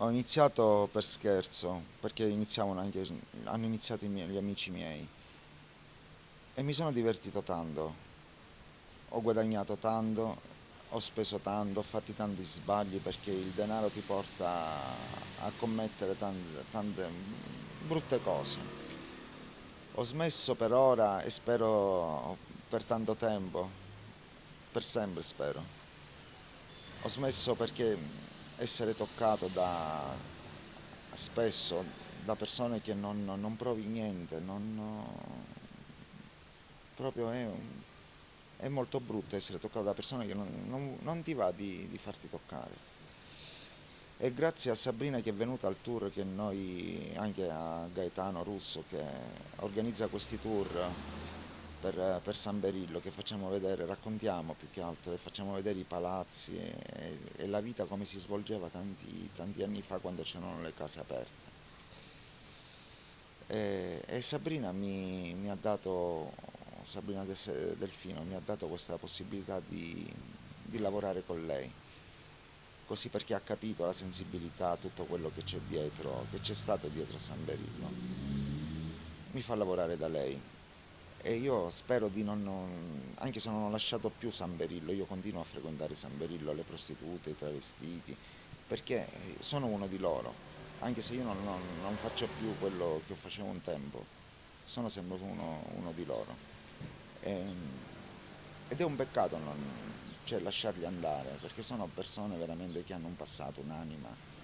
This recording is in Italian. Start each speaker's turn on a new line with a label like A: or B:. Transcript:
A: Ho iniziato per scherzo, perché hanno iniziato gli amici miei e mi sono divertito tanto. Ho guadagnato tanto, ho speso tanto, ho fatto tanti sbagli perché il denaro ti porta a commettere tante brutte cose. Ho smesso per ora e spero per tanto tempo, per sempre spero. Ho smesso perché essere toccato spesso da persone che non provi niente, proprio è molto brutto essere toccato da persone che non ti va di farti toccare. E grazie a Sabrina che è venuta al tour che noi, anche a Gaetano Russo che organizza questi tour per San Berillo, che facciamo vedere, raccontiamo più che altro, e facciamo vedere i palazzi e la vita come si svolgeva tanti anni fa quando c'erano le case aperte. E Sabrina mi ha dato, Delfino mi ha dato questa possibilità di lavorare con lei, così perché ha capito la sensibilità, tutto quello che c'è dietro, che c'è stato dietro San Berillo. Mi fa lavorare da lei e io spero di anche se non ho lasciato più San Berillo, io continuo a frequentare San Berillo, le prostitute, i travestiti, perché sono uno di loro, anche se io non faccio più quello che facevo un tempo, sono sempre uno di loro. E- ed è un peccato cioè, lasciarli andare, perché sono persone veramente che hanno un passato, un'anima.